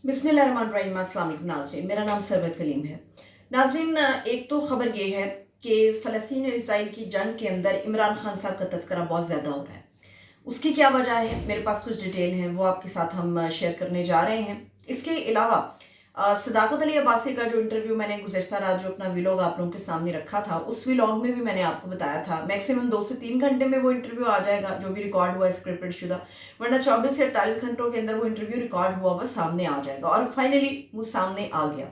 बिस्मिल्लाहिर्रहमानिर्रहीम। अस्सलाम वालेकुम नाज़रीन, मेरा नाम सरबत फलीम है। नाज़रीन, एक तो ख़बर ये है कि फ़लस्तीन और इसराइल की जंग के अंदर इमरान खान साहब का तज़किरा बहुत ज़्यादा हो रहा है। उसकी क्या वजह है, मेरे पास कुछ डिटेल हैं, वो आपके साथ हम शेयर करने जा रहे हैं। इसके अलावा सदाकत अली अब्बासी का जो इंटरव्यू मैंने गुज़श्ता रात जो अपना व्लॉग आप लोगों के सामने रखा था, उस व्लॉग में भी मैंने आपको बताया था मैक्सिमम 2 से 3 घंटे में वो इंटरव्यू आ जाएगा जो भी रिकॉर्ड हुआ है स्क्रिप्टेड शुदा, वरना 24 से 48 घंटों के अंदर वो इंटरव्यू रिकॉर्ड हुआ वो सामने आ जाएगा। और फाइनली वो सामने आ गया।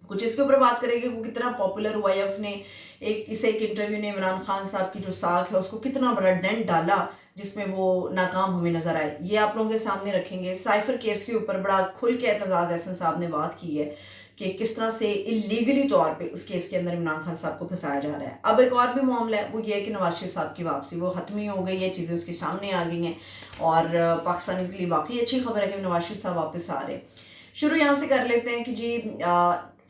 कुछ इसके ऊपर बात करेंगे वो कितना पॉपुलर हुआ है, उसने एक इंटरव्यू ने इमरान खान साहब की जो साख है उसको कितना बड़ा डेंट डाला जिसमें वो नाकाम हमें नजर आए, ये आप लोगों के सामने रखेंगे। साइफर केस के ऊपर बड़ा खुल के एतजाज एहसन साहब ने बात की है कि किस तरह से इलीगली तौर पे उस केस के अंदर इमरान खान साहब को फंसाया जा रहा है। अब एक और भी मामला है, वो ये है कि नवाज शरीफ साहब की वापसी वो खत्म ही हो गई है, चीज़ें उसके सामने आ गई हैं और पाकिस्तान के लिए वाकई अच्छी खबर है कि नवाज शरीफ साहब वापस आ रहे। शुरू यहाँ से कर लेते हैं कि जी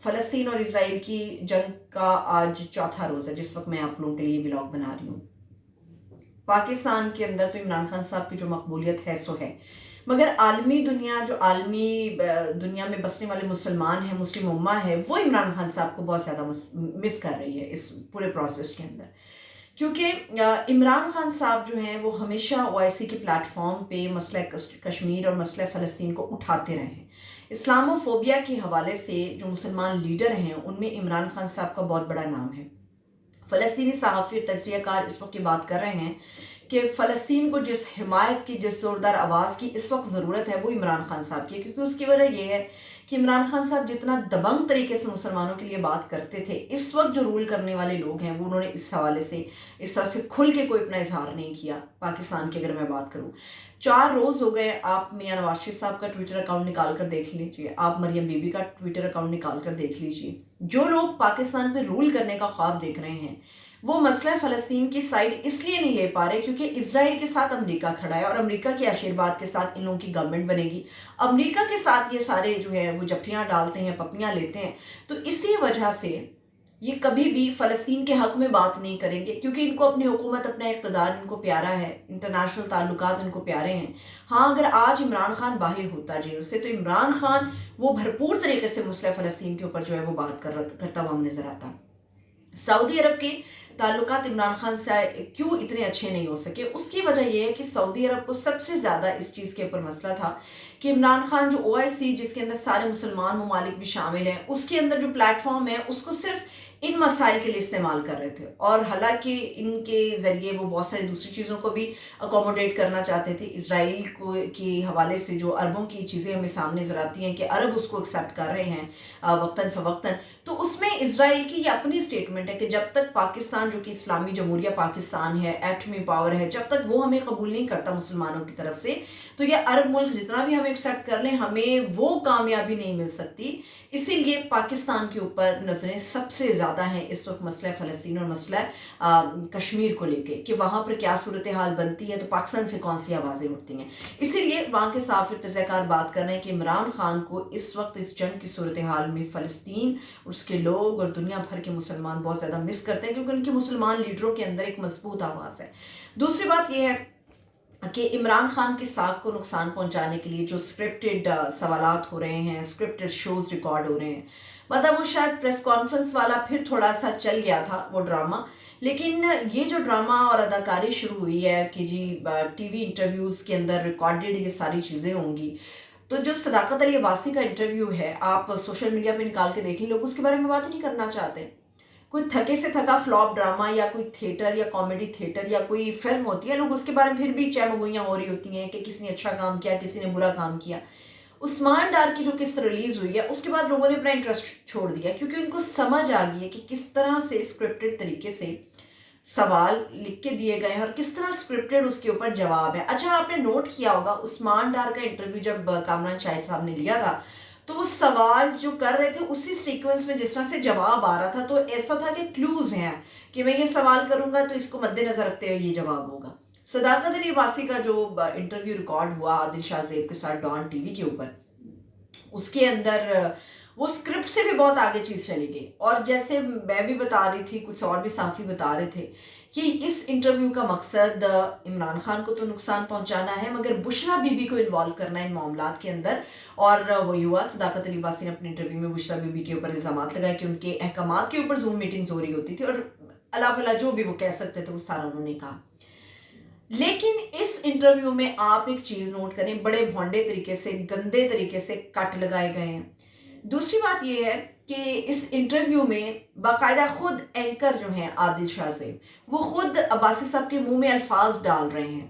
फ़लस्तीन और इसराइल की जंग का आज चौथा रोज़ है जिस वक्त मैं आप लोगों के लिए व्लॉग बना रही हूँ। पाकिस्तान के अंदर तो इमरान खान साहब की जो मकबूलियत है सो है, मगर आलमी दुनिया दुनिया में बसने वाले मुसलमान हैं, मुस्लिम उम्मा है, वो इमरान खान साहब को बहुत ज़्यादा मिस कर रही है इस पूरे प्रोसेस के अंदर। क्योंकि इमरान खान साहब जो हैं वो हमेशा ओआईसी के प्लेटफॉर्म पे मसला कश्मीर और मसला फ़लस्तीन को उठाते रहे हैं। इस्लामोफोबिया के हवाले से जो मुसलमान लीडर हैं उनमें इमरान खान साहब का बहुत बड़ा नाम है। फ़लस्तीनी सहाफ़ी और तज्ज़ियाकार इस वक्त ये बात कर रहे हैं कि फ़लस्तीन को जिस हिमायत की, जिस ज़ोरदार आवाज़ की इस वक्त ज़रूरत है वो इमरान खान साहब की है। क्योंकि उसकी वजह ये है कि इमरान खान साहब जितना दबंग तरीके से मुसलमानों के लिए बात करते थे, इस वक्त जो रूल करने वाले लोग हैं वो उन्होंने इस हवाले से इस तरह से खुल के कोई अपना इजहार नहीं किया। पाकिस्तान की अगर मैं बात करूँ, 4 रोज़ हो गए, आप मियां नवाज शरीफ साहब का ट्विटर अकाउंट निकाल कर देख लीजिए, आप मरियम बीबी का ट्विटर अकाउंट निकाल कर देख लीजिए। जो लोग पाकिस्तान पर रूल करने का ख्वाब देख रहे हैं वो मसला फ़लस्तीन की साइड इसलिए नहीं ले पा रहे क्योंकि इजराइल के साथ अमेरिका खड़ा है और अमेरिका के आशीर्वाद के साथ इन लोगों की गवर्नमेंट बनेगी। अमेरिका के साथ ये सारे जो है वो जफ्फियाँ डालते हैं, पप्पियाँ लेते हैं। तो इसी वजह से ये कभी भी फ़लस्तीन के हक़ में बात नहीं करेंगे क्योंकि इनको अपनी हुकूमत, अपना इक़्तिदार इनको प्यारा है, इंटरनेशनल ताल्लुकात इनको प्यारे हैं। हाँ, अगर आज इमरान खान बाहर होता जेल से तो इमरान खान वो भरपूर तरीके से मसला फ़लस्तीन के ऊपर जो है वो बात करता हुआ नज़र आता। सऊदी अरब के ताल्लुकात इमरान खान से क्यों इतने अच्छे नहीं हो सके, उसकी वजह यह है कि सऊदी अरब को सबसे ज़्यादा इस चीज़ के ऊपर मसला था कि इमरान खान जो ओआईसी जिसके अंदर सारे मुसलमान ममालिक भी शामिल हैं, उसके अंदर जो प्लेटफॉर्म है उसको सिर्फ इन मसाइल के लिए इस्तेमाल कर रहे थे। और हालांकि इनके ज़रिए वो बहुत सारी दूसरी चीज़ों को भी अकोमोडेट करना चाहते थे। इसराइल को के हवाले से जो अरबों की चीज़ें हमें सामने नजर आती हैं कि अरब उसको एक्सेप्ट कर रहे हैं वक्तन फ़वक्तन, तो उसमें इसराइल की ये अपनी स्टेटमेंट है कि जब तक पाकिस्तान जो कि इस्लामी जमहूरिया पाकिस्तान है, एटमी पावर है, जब तक वो हमें कबूल नहीं करता मुसलमानों की तरफ से, तो ये अरब मुल्क जितना भी हमें एक्सेप्ट कर लें हमें वो कामयाबी नहीं मिल सकती। इसीलिए पाकिस्तान के ऊपर नज़रें सबसे ज़्यादा हैं इस वक्त मसला फ़लस्तीन और मसला कश्मीर को लेके कि वहाँ पर क्या सूरत हाल बनती है तो पाकिस्तान से कौन सी आवाज़ें उठती हैं। इसीलिए वहाँ के साफ़ तज़्ज़ियाकार बात कर रहे हैं कि इमरान खान को इस वक्त इस जंग की सूरत हाल में फ़लस्तीन, उसके लोग और दुनिया भर के मुसलमान बहुत ज़्यादा मिस करते हैं क्योंकि उनके मुसलमान लीडरों के अंदर एक मजबूत आवाज़ है। दूसरी बात यह है कि इमरान खान की साख को नुकसान पहुंचाने के लिए जो स्क्रिप्टेड सवालात हो रहे हैं, स्क्रिप्टेड शोज रिकॉर्ड हो रहे हैं, मतलब वो शायद प्रेस कॉन्फ्रेंस वाला फिर थोड़ा सा चल गया था वो ड्रामा, लेकिन ये जो ड्रामा और अदाकारी शुरू हुई है कि जी टीवी इंटरव्यूज़ के अंदर रिकॉर्डेड ये सारी चीज़ें होंगी, तो जो सदाकत अली अब्बासी का इंटरव्यू है आप सोशल मीडिया पे निकाल के देख लें, लोग उसके बारे में बात ही नहीं करना चाहते। कोई थके से थका फ्लॉप ड्रामा या कोई थिएटर या कॉमेडी थिएटर या कोई फिल्म होती है, लोग उसके बारे में फिर भी चहमगोइयाँ हो रही होती हैं कि किसी ने अच्छा काम किया, किसी ने बुरा काम किया। उस्मान डार की जो किस्त रिलीज हुई है उसके बाद लोगों ने अपना इंटरेस्ट छोड़ दिया क्योंकि उनको समझ आ गई है कि किस तरह से स्क्रिप्टेड तरीके से सवाल लिख के दिए गए हैं और किस तरह स्क्रिप्टेड उसके ऊपर जवाब है। अच्छा, आपने नोट किया होगा उस्मान डार का इंटरव्यू जब कामरान शाहिद साहब ने लिया था तो वो सवाल जो कर रहे थे उसी सीक्वेंस में जिस तरह से जवाब आ रहा था, तो ऐसा था कि क्लूज हैं कि मैं ये सवाल करूंगा तो इसको मद्देनजर रखते हुए ये जवाब होगा। सदाकत अली अब्बासी का जो इंटरव्यू रिकॉर्ड हुआ आदिल शाह ज़ेब के साथ डॉन टीवी के ऊपर, उसके अंदर वो स्क्रिप्ट से भी बहुत आगे चीज़ चली गई। और जैसे मैं भी बता रही थी, कुछ और भी साफ़ी बता रहे थे کہ اس انٹرویو کا مقصد عمران خان کو تو نقصان پہنچانا ہے مگر بشرا بی بی کو انوالو کرنا ہے ان معاملات کے اندر. اور وہی ہوا. صداقت علی عباسی نے اپنے انٹرویو میں بشرا بی بی کے اوپر الزامات لگائے کہ ان کے احکامات کے اوپر زوم میٹنگز ہو رہی ہوتی تھی اور اللہ فلا جو بھی وہ کہہ سکتے تھے وہ سارا انہوں نے کہا. لیکن اس انٹرویو میں آپ ایک چیز نوٹ کریں, بڑے بھونڈے طریقے سے, گندے طریقے سے کٹ لگائے گئے ہیں. دوسری بات یہ ہے کہ اس انٹرویو میں باقاعدہ خود اینکر جو ہیں عادل شاہ زیب وہ خود عباسی صاحب کے منہ میں الفاظ ڈال رہے ہیں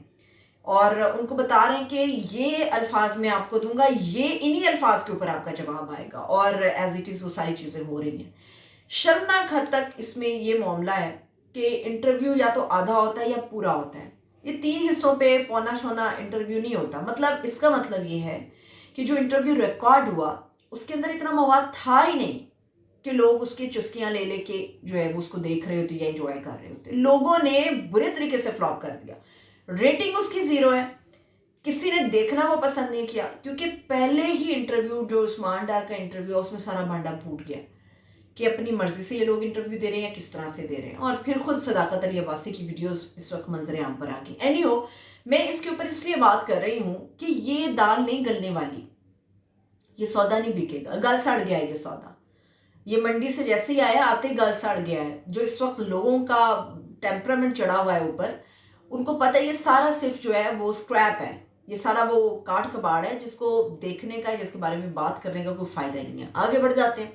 اور ان کو بتا رہے ہیں کہ یہ الفاظ میں آپ کو دوں گا, یہ انہی الفاظ کے اوپر آپ کا جواب آئے گا, اور ایز اٹ از وہ ساری چیزیں ہو رہی ہیں. شرمناک حد تک اس میں یہ معاملہ ہے کہ انٹرویو یا تو آدھا ہوتا ہے یا پورا ہوتا ہے. یہ 3 حصوں پہ پونا شونا انٹرویو نہیں ہوتا. مطلب اس کا مطلب یہ ہے کہ جو انٹرویو ریکارڈ ہوا اس کے اندر اتنا مواد تھا ہی نہیں کہ لوگ اس کی چسکیاں لے لے کے جو ہے وہ اس کو دیکھ رہے ہوتے یا انجوائے کر رہے ہوتے. لوگوں نے برے طریقے سے فلاپ کر دیا. ریٹنگ اس کی 0 ہے. کسی نے دیکھنا وہ پسند نہیں کیا کیونکہ پہلے ہی انٹرویو جو عثمان ڈار کا انٹرویو اس میں سارا بھانڈا پھوٹ گیا کہ اپنی مرضی سے یہ لوگ انٹرویو دے رہے ہیں, کس طرح سے دے رہے ہیں. اور پھر خود صداقت علی عباسی کی ویڈیوز اس وقت منظر عام پر آ گئی. اینی ہو, میں اس کے اوپر اس لیے بات کر رہی ہوں کہ یہ دال نہیں گلنے والی, یہ سودا نہیں بکے گا. گل سڑ گیا ہے یہ سودا. یہ منڈی سے جیسے ہی آیا آتے گل سڑ گیا ہے. جو اس وقت لوگوں کا ٹیمپرامنٹ چڑھا ہوا ہے اوپر, ان کو پتہ ہے یہ سارا صرف جو ہے وہ اسکریپ ہے, یہ سارا وہ کاٹ کباڑ ہے جس کو دیکھنے کا, جس کے بارے میں بات کرنے کا کوئی فائدہ نہیں ہے. آگے بڑھ جاتے ہیں.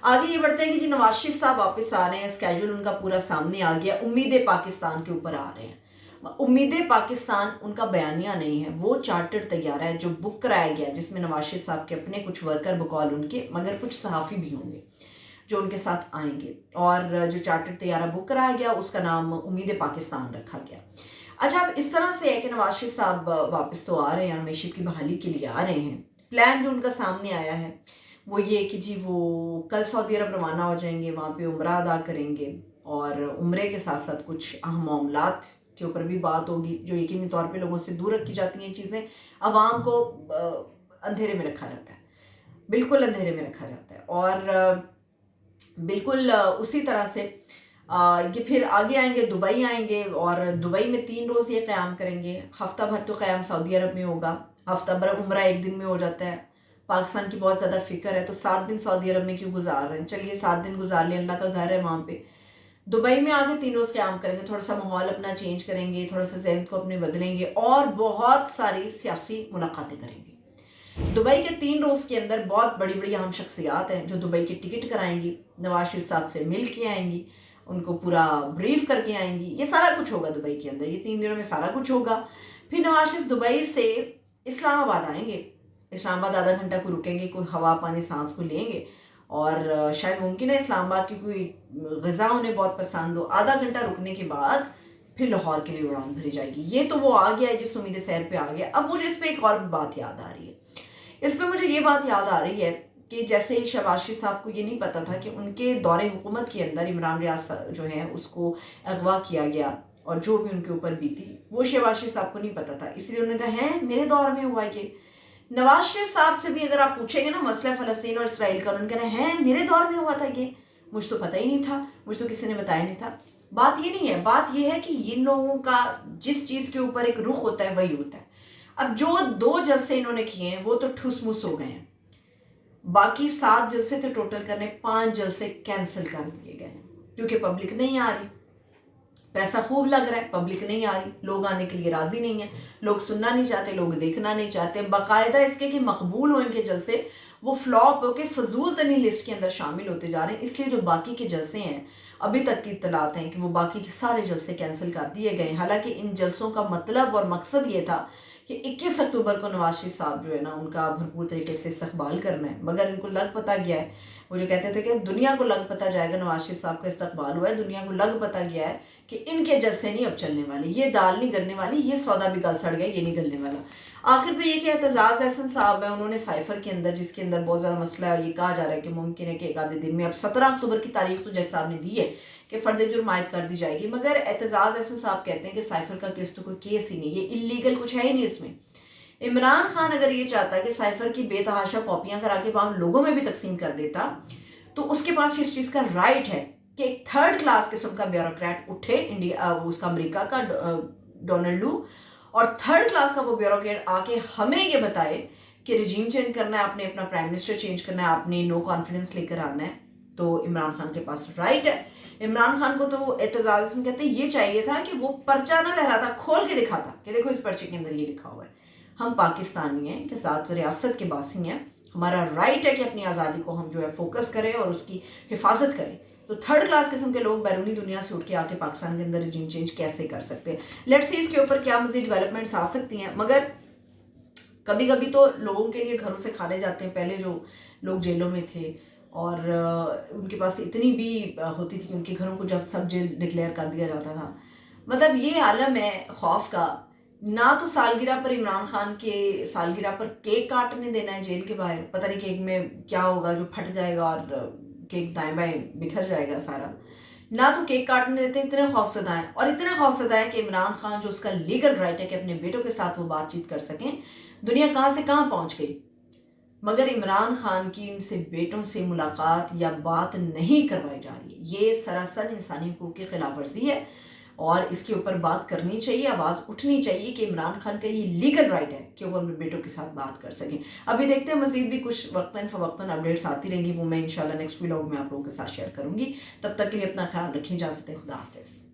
آگے یہ بڑھتے ہیں کہ جی نواز شریف صاحب واپس آ رہے ہیں, اسکیجول ان کا پورا سامنے آ گیا. امید پاکستان کے اوپر آ رہے ہیں. امید پاکستان ان کا بیانیہ نہیں ہے, وہ چارٹر تیار ہے جو بک کرایا گیا جس میں نواز شریف صاحب کے اپنے کچھ ورکر بقول ان کے, مگر کچھ صحافی بھی ہوں گے جو ان کے ساتھ آئیں گے. اور جو چارٹر طیارہ بک کرایا گیا اس کا نام امید پاکستان رکھا گیا. اچھا, اب اس طرح سے ہے کہ نواز شریف صاحب واپس تو آ رہے ہیں, معیشت کی بحالی کے لیے آ رہے ہیں. پلان جو ان کا سامنے آیا ہے وہ یہ کہ جی وہ کل سعودی عرب روانہ ہو جائیں گے, وہاں پہ عمرہ ادا کریں گے اور عمرے کے ساتھ ساتھ کچھ اہم معاملات کے اوپر بھی بات ہوگی جو یقینی طور پہ لوگوں سے دور رکھی جاتی ہیں چیزیں. عوام کو اندھیرے میں رکھا جاتا ہے, بالکل اندھیرے میں رکھا جاتا ہے. اور بالکل اسی طرح سے یہ پھر آگے آئیں گے, دبئی آئیں گے اور دبئی میں 3 روز یہ قیام کریں گے. ہفتہ بھر تو قیام سعودی عرب میں ہوگا, ہفتہ بھر عمرہ 1 دن میں ہو جاتا ہے. پاکستان کی بہت زیادہ فکر ہے تو 7 دن سعودی عرب میں کیوں گزار رہے ہیں, چلیے 7 دن گزار لیں, اللہ کا گھر ہے وہاں پہ. دبئی میں آگے 3 روز قیام کریں گے, تھوڑا سا ماحول اپنا چینج کریں گے, تھوڑا سا ذہن کو اپنے بدلیں گے اور بہت ساری سیاسی ملاقاتیں کریں گے. دبئی کے 3 روز کے اندر بہت بڑی بڑی اہم شخصیات ہیں جو دبئی کی ٹکٹ کرائیں گی, نواز شریف صاحب سے مل کے آئیں گی, ان کو پورا بریف کر کے آئیں گی. یہ سارا کچھ ہوگا دبئی کے اندر, یہ 3 دنوں میں سارا کچھ ہوگا. پھر نواز شریف دبئی سے اسلام آباد آئیں گے, اسلام آباد آدھا گھنٹہ کو رکیں گے, کوئی ہوا پانی سانس کو لیں گے اور شاید ممکن ہے اسلام آباد کی کوئی غذا انہیں بہت پسند ہو. آدھا گھنٹہ رکنے کے بعد پھر لاہور کے لیے اڑان بھری جائے گی. یہ تو وہ آ گیا ہے جس امید سیر پہ آ گیا. اب مجھے اس پہ ایک اور بات یاد آ رہی ہے, اس پہ مجھے یہ بات یاد آ رہی ہے کہ جیسے شہباز شریف صاحب کو یہ نہیں پتا تھا کہ ان کے دور حکومت کے اندر عمران ریاض جو ہیں اس کو اغوا کیا گیا اور جو بھی ان کے اوپر بیتی وہ شہباز شریف صاحب کو نہیں پتا تھا, اس لیے انہوں نے کہا ہے میرے دور میں ہوا یہ. نواز شریف صاحب سے بھی اگر آپ پوچھیں گے نا مسئلہ فلسطین اور اسرائیل کا, انہوں نے کہنا ہے میرے دور میں ہوا تھا یہ, مجھ تو پتہ ہی نہیں تھا, مجھ تو کسی نے بتایا نہیں تھا. بات یہ نہیں ہے, بات یہ ہے کہ ان لوگوں کا جس چیز کے اوپر ایک رخ ہوتا ہے وہی ہوتا ہے. اب جو 2 جلسے انہوں نے کیے ہیں وہ تو ٹھوس موس ہو گئے ہیں, باقی 7 جلسے تھے ٹوٹل کرنے, 5 جلسے کینسل کر دیے گئے ہیں کیونکہ پبلک نہیں آ رہی. پیسہ خوب لگ رہا ہے, پبلک نہیں آ رہی, لوگ آنے کے لیے راضی نہیں ہیں, لوگ سننا نہیں چاہتے, لوگ دیکھنا نہیں چاہتے. باقاعدہ اس کے کہ مقبول ہو ان کے جلسے وہ فلاپ ہو کے فضول ترین لسٹ کے اندر شامل ہوتے جا رہے ہیں. اس لیے جو باقی کے جلسے ہیں ابھی تک کی اطلاعات ہیں کہ وہ باقی کے سارے جلسے کینسل کر دیے گئے. حالانکہ ان جلسوں کا مطلب اور مقصد یہ تھا کہ 21 اکتوبر کو نواز شریف صاحب جو ہے نا ان کا بھرپور طریقے سے استقبال کرنا ہے, مگر ان کو لگ پتا گیا ہے, وہ جو کہتے تھے کہ دنیا کو لگ پتا جائے گا نواز شریف صاحب کا استقبال ہوا ہے, دنیا کو لگ پتا گیا ہے کہ ان کے جلسے نہیں اب چلنے والے, یہ دال نہیں گلنے والی, یہ سودا بھی گل سڑ گیا, یہ نہیں گلنے والا. آخر پہ یہ کہ اعتزاز احسن صاحب ہیں, انہوں نے سائفر کے اندر جس کے اندر بہت زیادہ مسئلہ ہے اور یہ کہا جا رہا ہے کہ ممکن ہے کہ ایک آدھے دن میں, اب 17 اکتوبر کی تاریخ تو جیسے صاحب نے دی ہے کہ فرد جرم عائد کر دی جائے گی, مگر اعتزاز احسن صاحب کہتے ہیں کہ سائفر کا کیس تو کوئی کیس ہی نہیں, یہ اللیگل کچھ ہے ہی نہیں اس میں. عمران خان اگر یہ چاہتا ہے کہ سائفر کی بے تحاشا کاپیاں کرا کے عام لوگوں میں بھی تقسیم کر دیتا تو اس کے پاس اس چیز کا رائٹ ہے कि एक थर्ड क्लास किस्म का ब्यूरोक्रेट उठे, इंडिया वो उसका अमेरिका का डोनाल्ड लू, और थर्ड क्लास का वो ब्यूरोक्रेट आके हमें ये बताए कि रिजीम चेंज करना है, आपने अपना प्राइम मिनिस्टर चेंज करना है, आपने नो कॉन्फिडेंस लेकर आना है, तो इमरान खान के पास राइट है। इमरान खान को तो एतजाज हसन कहते हैं ये चाहिए था कि वो पर्चा ना लहराता, खोल के दिखाता कि देखो इस पर्चे के अंदर ये लिखा हुआ है, हम पाकिस्तानी हैं, के साथ रियासत के बासी हैं, हमारा राइट है कि अपनी आज़ादी को हम जो है फोकस करें और उसकी हिफाजत करें। तो थर्ड क्लास किस्म के लोग बैरूनी दुनिया से उठ के आके पाकिस्तान के अंदर रिजीम चेंज कैसे कर सकते हैं? लेट्स सी इसके ऊपर क्या मजीद डेवलपमेंट्स आ सकती हैं। मगर कभी कभी तो लोगों के लिए घरों से खाने जाते हैं, पहले जो लोग जेलों में थे और उनके पास इतनी भी होती थी कि उनके घरों को जब सब जेल डिक्लेयर कर दिया जाता था। मतलब ये आलम है खौफ का। ना तो सालगिरह पर इमरान खान के सालगिरह पर केक काटने देना है जेल के बाहर, पता नहीं केक में क्या होगा जो फट जाएगा और केक दाएं बाएं बिखर जाएगा सारा। ना तो केक काटने देते, इतने खौफजदा हैं, और इतने खौफजदा हैं कि इमरान खान जो उसका लीगल राइट है कि अपने बेटों के साथ वो बातचीत कर सकें, दुनिया कहाँ से कहाँ पहुँच गई, मगर इमरान खान की इनसे बेटों से मुलाकात या बात नहीं करवाई जा रही है। ये सरासर इंसानी हुकूक की खिलाफ वर्जी है और इसके ऊपर बात करनी चाहिए, आवाज़ उठनी चाहिए कि इमरान खान का ये लीगल राइट है कि वो अपने बेटों के साथ बात कर सकें। अभी देखते हैं, मज़ीद भी कुछ वक्तन फ़वक्तन अपडेट्स आती रहेंगी, वो मैं इंशाल्लाह नेक्स्ट व्लॉग में आप लोगों के साथ शेयर करूँगी। तब तक के लिए अपना ख्याल रखें, इजाज़त है, खुदा हाफिज़।